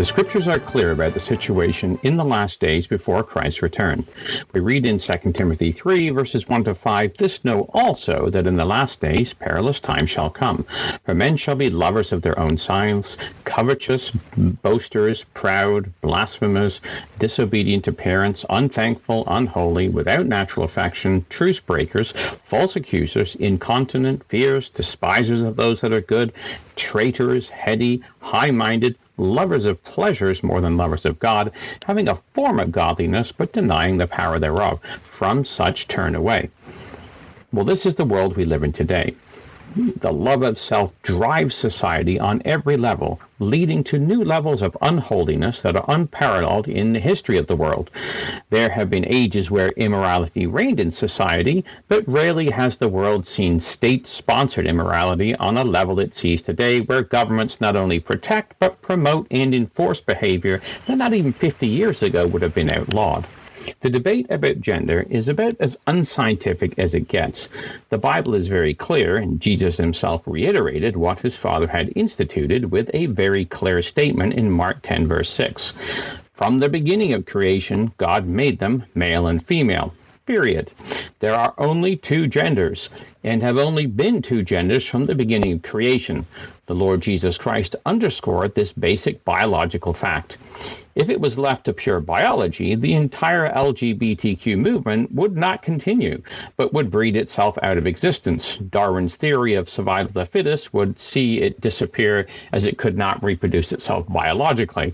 The scriptures are clear about the situation in the last days before Christ's return. We read in 2 Timothy 3, verses 1 to 5, "This know also, that in the last days perilous times shall come. For men shall be lovers of their own selves, covetous, boasters, proud, blasphemers, disobedient to parents, unthankful, unholy, without natural affection, trucebreakers, false accusers, incontinent, fierce, despisers of those that are good, traitors, heady, highminded, lovers of pleasures more than lovers of God, having a form of godliness, but denying the power thereof. From such turn away." Well, this is the world we live in today. The love of self drives society on every level, leading to new levels of unholiness that are unparalleled in the history of the world. There have been ages where immorality reigned in society, but rarely has the world seen state-sponsored immorality on a level it sees today, where governments not only protect, but promote and enforce behavior that not even 50 years ago would have been outlawed. The debate about gender is about as unscientific as it gets. The Bible is very clear, and Jesus himself reiterated what his Father had instituted with a very clear statement in Mark 10, verse 6. "From the beginning of creation, God made them male and female. Period. There are only two genders, and have only been two genders from the beginning of creation." The Lord Jesus Christ underscored this basic biological fact. If it was left to pure biology, the entire LGBTQ movement would not continue, but would breed itself out of existence. Darwin's theory of survival of the fittest would see it disappear, as it could not reproduce itself biologically.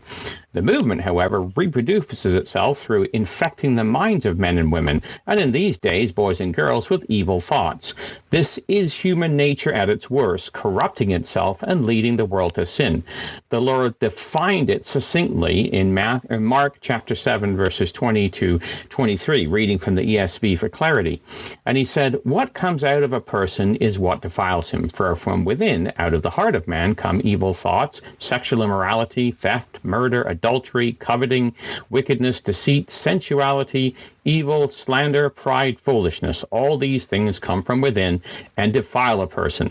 The movement, however, reproduces itself through infecting the minds of men and women, and in these days, boys and girls, with evil thoughts. This is human nature at its worst, corrupting itself and leading the world to sin. The Lord defined it succinctly in Mark chapter 7, verses 20 to 23, reading from the ESV for clarity. And he said, "What comes out of a person is what defiles him. For from within, out of the heart of man, come evil thoughts, sexual immorality, theft, murder, adultery, coveting, wickedness, deceit, sensuality, evil, slander, pride, foolishness. All these things come from within and defile a person."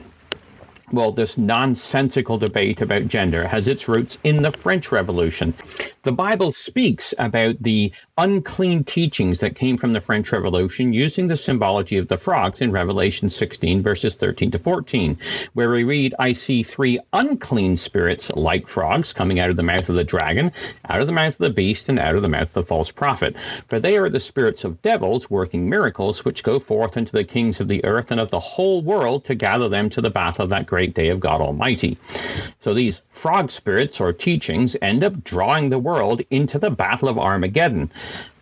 Well, this nonsensical debate about gender has its roots in the French Revolution. The Bible speaks about the unclean teachings that came from the French Revolution using the symbology of the frogs in Revelation 16, verses 13 to 14, where we read, "I see three unclean spirits like frogs coming out of the mouth of the dragon, out of the mouth of the beast, and out of the mouth of the false prophet. For they are the spirits of devils working miracles, which go forth unto the kings of the earth and of the whole world to gather them to the battle of that great day of God Almighty." So these frog spirits or teachings end up drawing the world into the battle of Armageddon.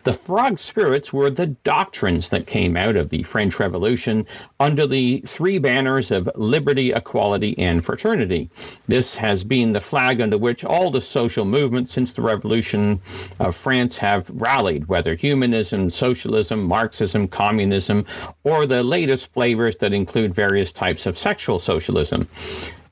The frog spirits were the doctrines that came out of the French Revolution under the three banners of liberty, equality, and fraternity. This has been the flag under which all the social movements since the Revolution of France have rallied, whether humanism, socialism, Marxism, communism, or the latest flavors that include various types of sexual socialism.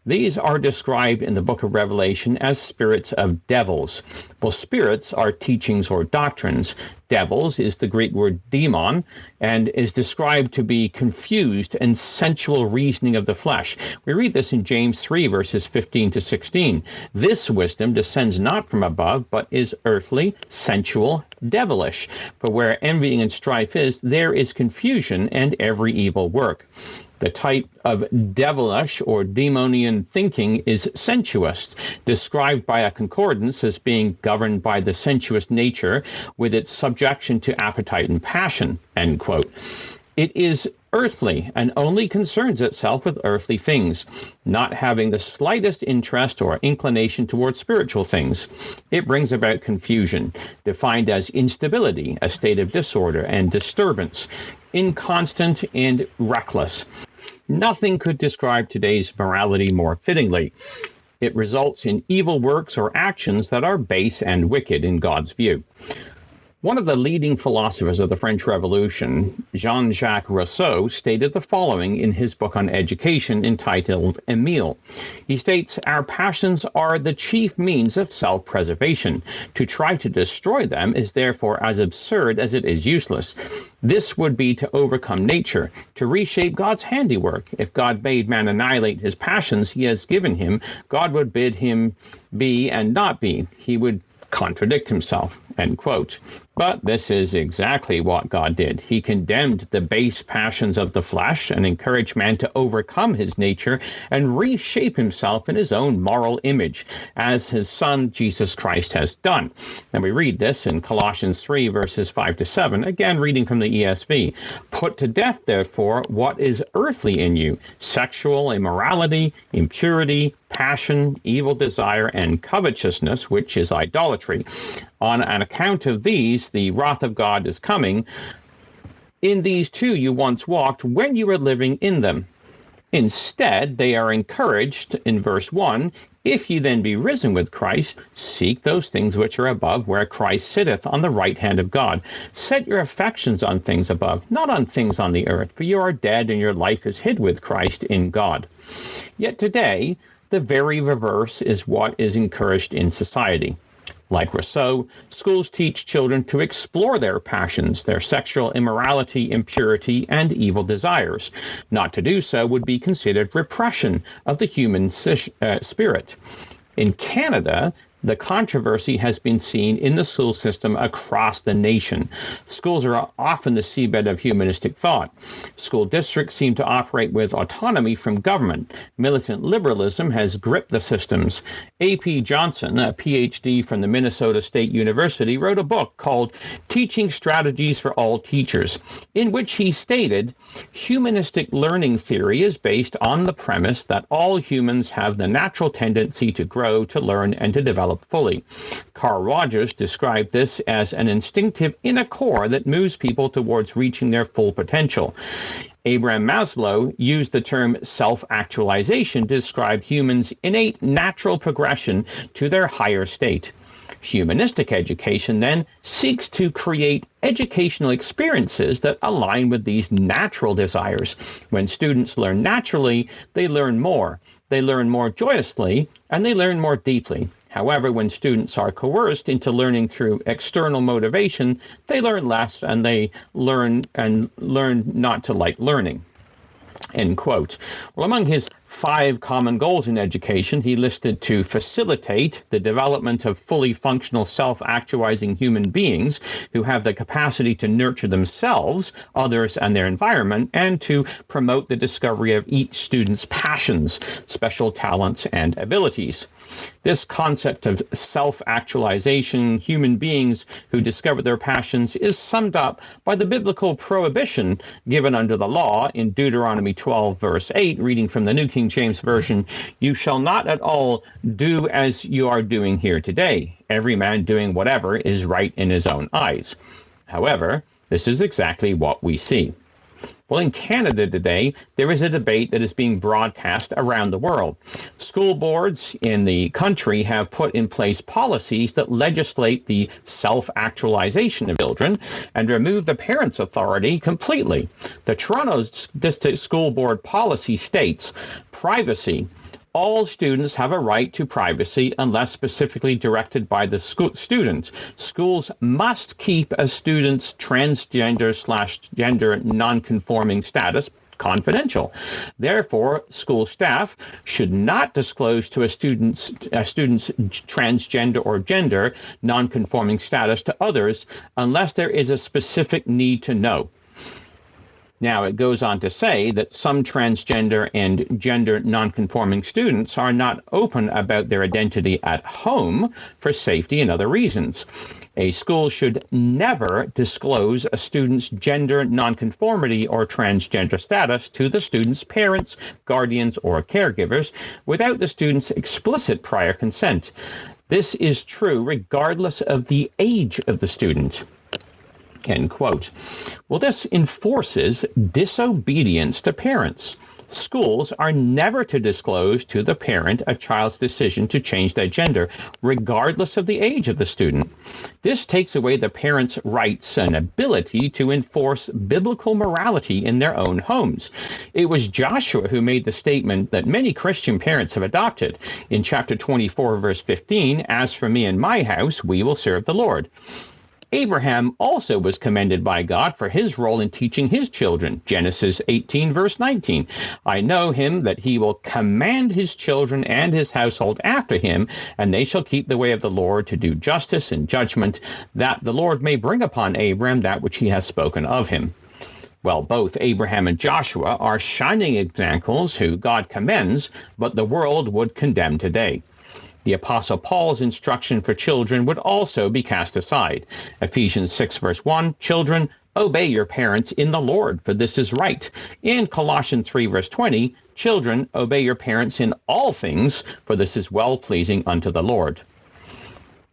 These are described in the book of Revelation as spirits of devils. Well, spirits are teachings or doctrines. Devils is the Greek word daemon and is described to be confused and sensual reasoning of the flesh. We read this in James 3, verses 15 to 16. "This wisdom descends not from above, but is earthly, sensual, devilish. For where envying and strife is, there is confusion and every evil work." The type of devilish or demonian thinking is sensuous, described by a concordance as being governed by the sensuous nature with its subjection to appetite and passion, end quote. It is earthly and only concerns itself with earthly things, not having the slightest interest or inclination towards spiritual things. It brings about confusion, defined as instability, a state of disorder and disturbance, inconstant and reckless. Nothing could describe today's morality more fittingly. It results in evil works or actions that are base and wicked in God's view. One of the leading philosophers of the French Revolution, Jean-Jacques Rousseau, stated the following in his book on education entitled Emile. He states, "Our passions are the chief means of self-preservation. To try to destroy them is therefore as absurd as it is useless. This would be to overcome nature, to reshape God's handiwork. If God bade man annihilate his passions he has given him, God would bid him be and not be. He would contradict himself," end quote. But this is exactly what God did. He condemned the base passions of the flesh and encouraged man to overcome his nature and reshape himself in his own moral image, as his Son, Jesus Christ, has done. And we read this in Colossians 3, verses 5 to 7, again reading from the ESV. "Put to death, therefore, what is earthly in you, sexual immorality, impurity, passion, evil desire, and covetousness, which is idolatry. On an account of these, the wrath of God is coming. In these too you once walked when you were living in them." Instead, they are encouraged in verse 1, "If ye then be risen with Christ, seek those things which are above, where Christ sitteth on the right hand of God. Set your affections on things above, not on things on the earth, for you are dead, and your life is hid with Christ in God." Yet today, the very reverse is what is encouraged in society. Like Rousseau, schools teach children to explore their passions, their sexual immorality, impurity, and evil desires. Not to do so would be considered repression of the human spirit. In Canada, the controversy has been seen in the school system across the nation. Schools are often the seabed of humanistic thought. School districts seem to operate with autonomy from government. Militant liberalism has gripped the systems. A.P. Johnson, a PhD from the Minnesota State University, wrote a book called Teaching Strategies for All Teachers, in which he stated, "Humanistic learning theory is based on the premise that all humans have the natural tendency to grow, to learn, and to develop fully. Carl Rogers described this as an instinctive inner core that moves people towards reaching their full potential. Abraham Maslow used the term self-actualization to describe humans' innate natural progression to their higher state. Humanistic education then seeks to create educational experiences that align with these natural desires. When students learn naturally, they learn more joyously, and they learn more deeply. However, when students are coerced into learning through external motivation, they learn less and they learn not to like learning." End quote. Well, among his 5 common goals in education, he listed to facilitate the development of fully functional self-actualizing human beings who have the capacity to nurture themselves, others, and their environment, and to promote the discovery of each student's passions, special talents, and abilities. This concept of self-actualization, human beings who discover their passions, is summed up by the biblical prohibition given under the law in Deuteronomy 12, verse 8, reading from the New King James Version, "You shall not at all do as you are doing here today. Every man doing whatever is right in his own eyes." However, this is exactly what we see. Well, in Canada today, there is a debate that is being broadcast around the world. School boards in the country have put in place policies that legislate the self-actualization of children and remove the parents' authority completely. The Toronto District School Board policy states, privacy. All students have a right to privacy unless specifically directed by the student. Schools must keep a student's transgender/gender nonconforming status confidential. Therefore, school staff should not disclose to a student's transgender or gender nonconforming status to others unless there is a specific need to know. Now, it goes on to say that some transgender and gender nonconforming students are not open about their identity at home for safety and other reasons. A school should never disclose a student's gender nonconformity or transgender status to the student's parents, guardians, or caregivers without the student's explicit prior consent. This is true regardless of the age of the student. End quote. Well, this enforces disobedience to parents. Schools are never to disclose to the parent a child's decision to change their gender, regardless of the age of the student. This takes away the parent's rights and ability to enforce biblical morality in their own homes. It was Joshua who made the statement that many Christian parents have adopted. In chapter 24, verse 15, "As for me and my house, we will serve the Lord." Abraham also was commended by God for his role in teaching his children. Genesis 18, verse 19. "I know him that he will command his children and his household after him, and they shall keep the way of the Lord to do justice and judgment, that the Lord may bring upon Abraham that which he has spoken of him." Well, both Abraham and Joshua are shining examples who God commends, but the world would condemn today. The Apostle Paul's instruction for children would also be cast aside. Ephesians 6, verse 1, "Children, obey your parents in the Lord, for this is right." And Colossians 3, verse 20, "Children, obey your parents in all things, for this is well-pleasing unto the Lord."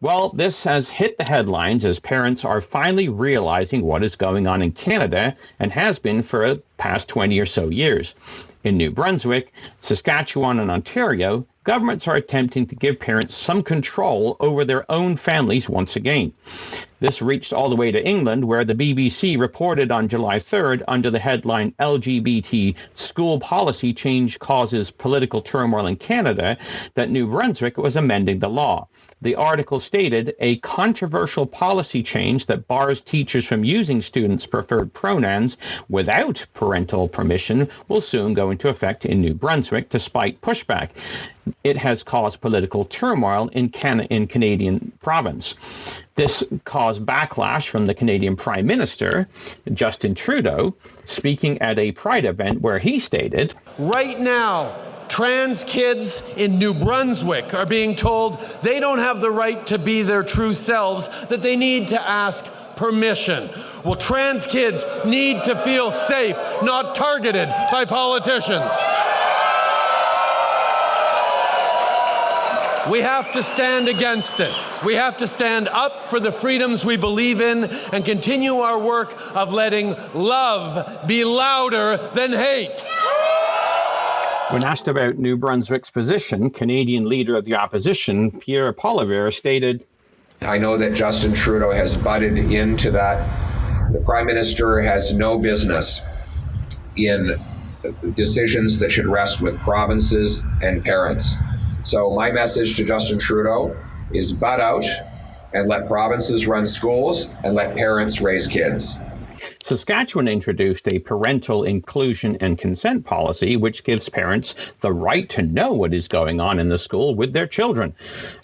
Well, this has hit the headlines as parents are finally realizing what is going on in Canada and has been for the past 20 or so years. In New Brunswick, Saskatchewan, and Ontario, governments are attempting to give parents some control over their own families once again. This reached all the way to England, where the BBC reported on July 3rd under the headline "LGBT School Policy Change Causes Political Turmoil in Canada" that New Brunswick was amending the law. The article stated a controversial policy change that bars teachers from using students' preferred pronouns without parental permission will soon go into effect in New Brunswick, despite pushback. It has caused political turmoil in Canadian province. This caused backlash from the Canadian Prime Minister, Justin Trudeau, speaking at a Pride event where he stated, "Right now, trans kids in New Brunswick are being told they don't have the right to be their true selves, that they need to ask permission. Well, trans kids need to feel safe, not targeted by politicians." We have to stand against this. We have to stand up for the freedoms we believe in and continue our work of letting love be louder than hate. When asked about New Brunswick's position, Canadian Leader of the Opposition, Pierre Poilievre, stated, "I know that Justin Trudeau has butted into that. The Prime Minister has no business in decisions that should rest with provinces and parents. So my message to Justin Trudeau is butt out and let provinces run schools and let parents raise kids." Saskatchewan introduced a parental inclusion and consent policy, which gives parents the right to know what is going on in the school with their children.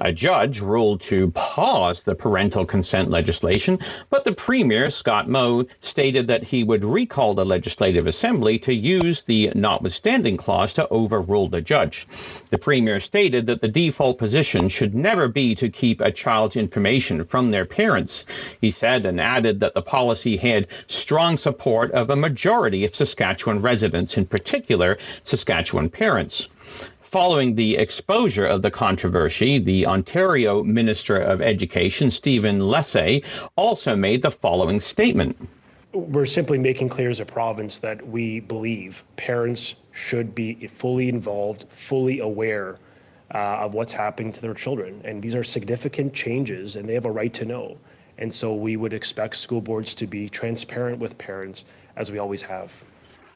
A judge ruled to pause the parental consent legislation, but the Premier, Scott Moe, stated that he would recall the Legislative Assembly to use the notwithstanding clause to overrule the judge. The Premier stated that the default position should never be to keep a child's information from their parents. He said and added that the policy had strong support of a majority of Saskatchewan residents, in particular Saskatchewan parents. Following the exposure of the controversy, the Ontario Minister of Education, Stephen Lessay, also made the following statement. We're simply making clear as a province that we believe parents should be fully involved, fully aware of what's happening to their children. And these are significant changes, and they have a right to know. And so we would expect school boards to be transparent with parents, as we always have.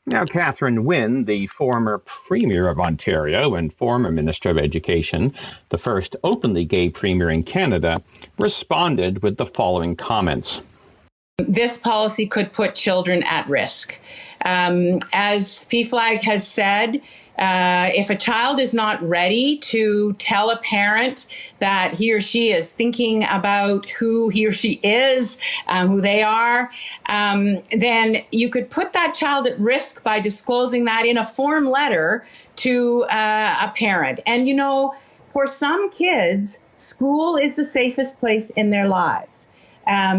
Now, Catherine Nguyen, the former Premier of Ontario and former Minister of Education, the first openly gay Premier in Canada, responded with the following comments. This policy could put children at risk. As PFLAG has said, if a child is not ready to tell a parent that he or she is thinking about who he or she is, who they are, then you could put that child at risk by disclosing that in a form letter to a parent. And, you know, for some kids, school is the safest place in their lives.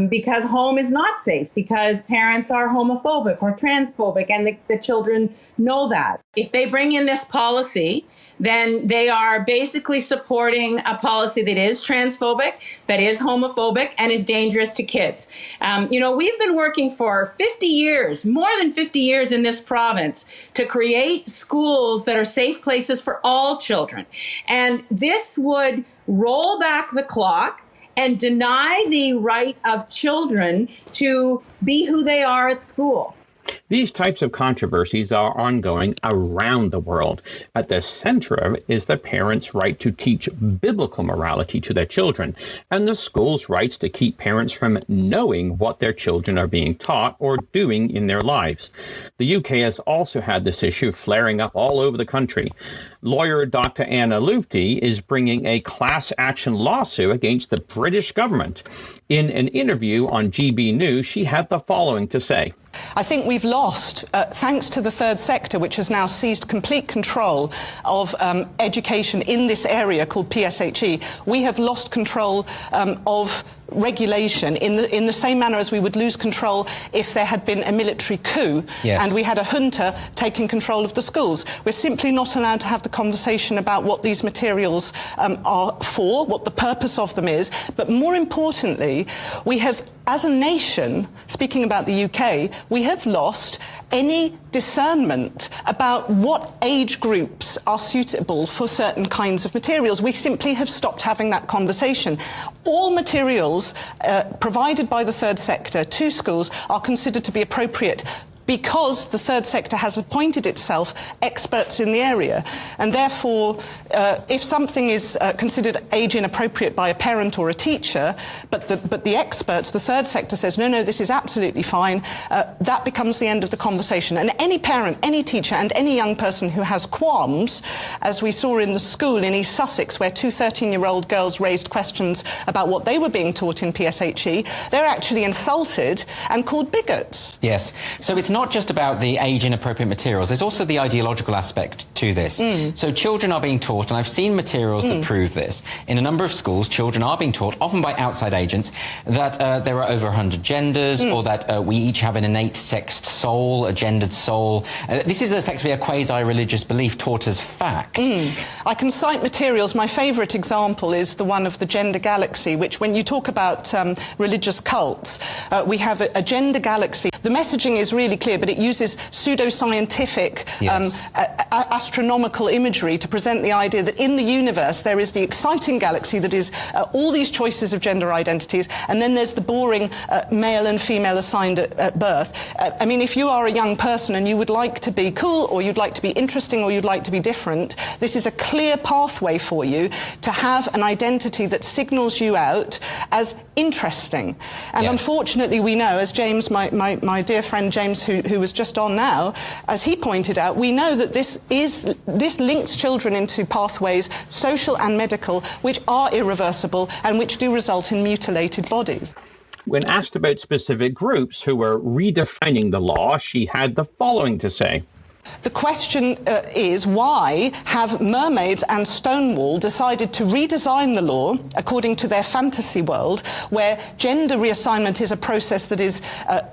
Because home is not safe, because parents are homophobic or transphobic, and the children know that. If they bring in this policy then they are basically supporting a policy that is transphobic, that is homophobic, and is dangerous to kids. We've been working for 50 years, more than 50 years in this province, to create schools that are safe places for all children. And this would roll back the clock and deny the right of children to be who they are at school. These types of controversies are ongoing around the world. At the center of it is the parents' right to teach biblical morality to their children, and the school's rights to keep parents from knowing what their children are being taught or doing in their lives. The UK has also had this issue flaring up all over the country. Lawyer Dr. Anna Lutfi is bringing a class action lawsuit against the British government. In an interview on GB News, she had the following to say. I think we've lost, thanks to the third sector, which has now seized complete control of education in this area called PSHE, we have lost control of regulation in the same manner as we would lose control if there had been a military coup and we had a junta taking control of the schools. We're simply not allowed to have the conversation about what these materials are for, what the purpose of them is, but more importantly, we have, as a nation, speaking about the UK, we have lost any discernment about what age groups are suitable for certain kinds of materials. We simply have stopped having that conversation. All materials provided by the third sector to schools are considered to be appropriate because the third sector has appointed itself experts in the area. And therefore, if something is considered age inappropriate by a parent or a teacher, but the experts, the third sector says, no, this is absolutely fine, that becomes the end of the conversation. And any parent, any teacher, and any young person who has qualms, as we saw in the school in East Sussex, where two 13-year-old girls raised questions about what they were being taught in PSHE, they're actually insulted and called bigots. Yes. So it's not just about the age-inappropriate materials. There's also the ideological aspect to this. So children are being taught, and I've seen materials that prove this. In a number of schools, children are being taught, often by outside agents, that there are over 100 genders, or that we each have an innate sexed soul, a gendered soul. This is effectively a quasi-religious belief taught as fact. I can cite materials. My favourite example is the one of the gender galaxy, which when you talk about religious cults, we have a gender galaxy. The messaging is really clear, but it uses pseudoscientific astronomical imagery to present the idea that in the universe there is the exciting galaxy that is all these choices of gender identities, and then there's the boring male and female assigned at birth. I mean, if you are a young person and you would like to be cool, or you'd like to be interesting, or you'd like to be different, this is a clear pathway for you to have an identity that signals you out as interesting. And unfortunately, we know, as James, my dear friend James, who was just on now, as he pointed out, we know that this links children into pathways, social and medical, which are irreversible and which do result in mutilated bodies. When asked about specific groups who were redefining the law, she had the following to say. The question is, why have Mermaids and Stonewall decided to redesign the law according to their fantasy world, where gender reassignment is a process that is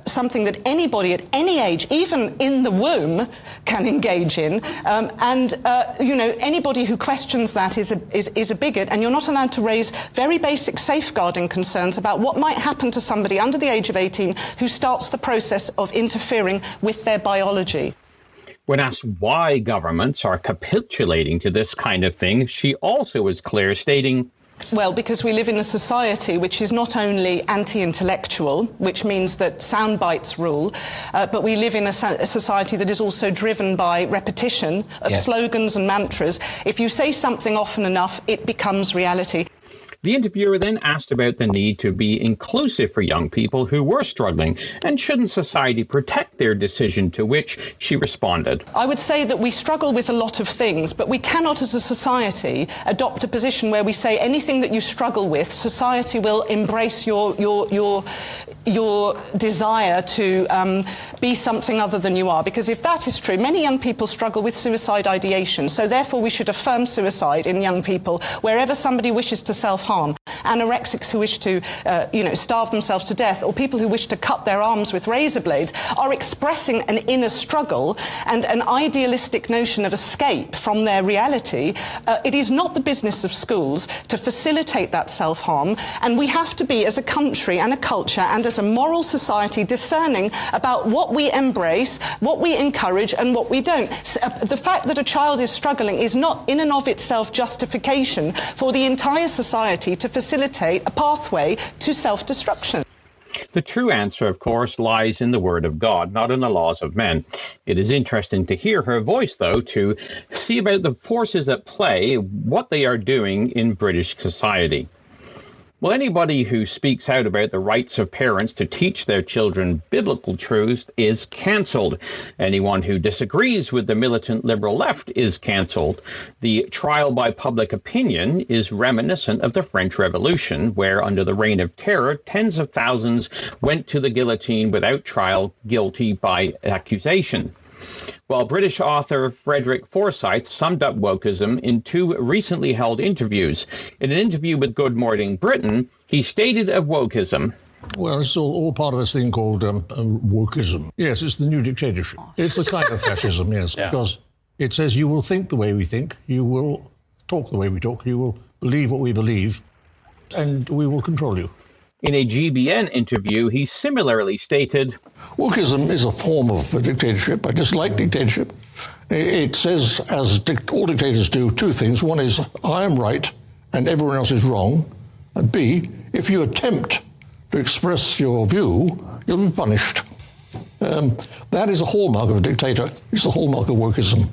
something that anybody at any age, even in the womb, can engage in, and anybody who questions that is a bigot, and you're not allowed to raise very basic safeguarding concerns about what might happen to somebody under the age of 18 who starts the process of interfering with their biology. When asked why governments are capitulating to this kind of thing, she also was clear, stating, well, because we live in a society which is not only anti-intellectual, which means that sound bites rule, but we live in a society that is also driven by repetition of slogans and mantras. If you say something often enough, it becomes reality. The interviewer then asked about the need to be inclusive for young people who were struggling, and shouldn't society protect their decision, to which she responded. I would say that we struggle with a lot of things, but we cannot as a society adopt a position where we say anything that you struggle with, society will embrace your desire to be something other than you are. Because if that is true, many young people struggle with suicide ideation, so therefore we should affirm suicide in young people wherever somebody wishes to self-harm. anorexics who wish to, starve themselves to death, or people who wish to cut their arms with razor blades, are expressing an inner struggle and an idealistic notion of escape from their reality. It is not the business of schools to facilitate that self-harm, and we have to be, as a country and a culture and as a moral society, discerning about what we embrace, what we encourage, and what we don't. The fact that a child is struggling is not in and of itself justification for the entire society to facilitate a pathway to self-destruction. The true answer, of course, lies in the Word of God, not in the laws of men. It is interesting to hear her voice, though, to see about the forces at play, what they are doing in British society. Well, anybody who speaks out about the rights of parents to teach their children biblical truths is cancelled. Anyone who disagrees with the militant liberal left is cancelled. The trial by public opinion is reminiscent of the French Revolution, where under the Reign of Terror, tens of thousands went to the guillotine without trial, guilty by accusation. Well, British author Frederick Forsyth summed up wokeism in two recently held interviews. In an interview with Good Morning Britain, he stated of wokeism, well, it's all part of this thing called wokeism. Yes, it's the new dictatorship. It's a kind of fascism, yes, because it says you will think the way we think, you will talk the way we talk, you will believe what we believe, and we will control you. In a GBN interview, he similarly stated, wokeism is a form of a dictatorship. I dislike dictatorship. It says, as all dictators do, two things. One is, I am right and everyone else is wrong. And B, if you attempt to express your view, you'll be punished. That is a hallmark of a dictator. It's the hallmark of wokeism.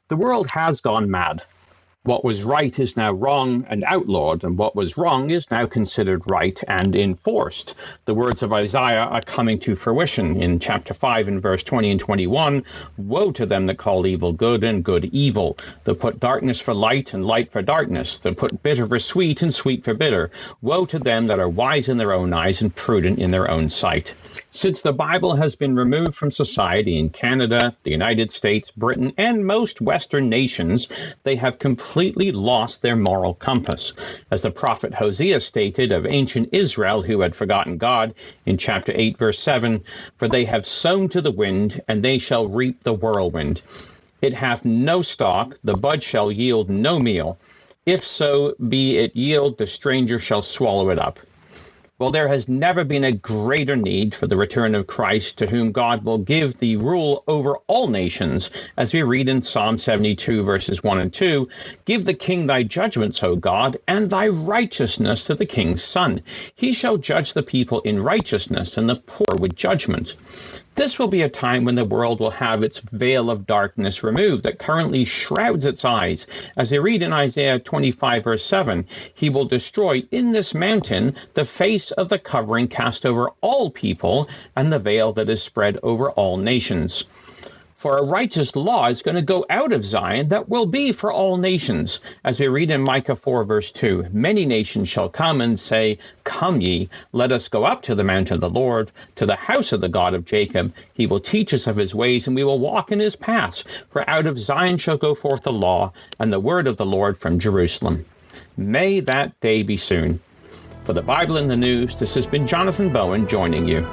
the world has gone mad. What was right is now wrong and outlawed, and what was wrong is now considered right and enforced. The words of Isaiah are coming to fruition in chapter 5 and verse 20 and 21. Woe to them that call evil good and good evil, that put darkness for light and light for darkness, that put bitter for sweet and sweet for bitter. Woe to them that are wise in their own eyes and prudent in their own sight. Since the Bible has been removed from society in Canada, the United States, Britain, and most Western nations, they have completely lost their moral compass. As the prophet Hosea stated of ancient Israel who had forgotten God in chapter 8, verse 7, for they have sown to the wind, and they shall reap the whirlwind. It hath no stalk, the bud shall yield no meal. If so be it yield, the stranger shall swallow it up. Well, there has never been a greater need for the return of Christ, to whom God will give the rule over all nations, as we read in Psalm 72, verses 1 and 2, Give the king thy judgments, O God, and thy righteousness to the king's son. He shall judge the people in righteousness, and the poor with judgment. This will be a time when the world will have its veil of darkness removed that currently shrouds its eyes. As they read in Isaiah 25, verse 7, he will destroy in this mountain the face of the covering cast over all people and the veil that is spread over all nations. For a righteous law is going to go out of Zion that will be for all nations. As we read in Micah 4, verse 2, Many nations shall come and say, Come ye, let us go up to the mount of the Lord, to the house of the God of Jacob. He will teach us of his ways, and we will walk in his paths. For out of Zion shall go forth the law, and the word of the Lord from Jerusalem. May that day be soon. For the Bible in the News, this has been Jonathan Bowen joining you.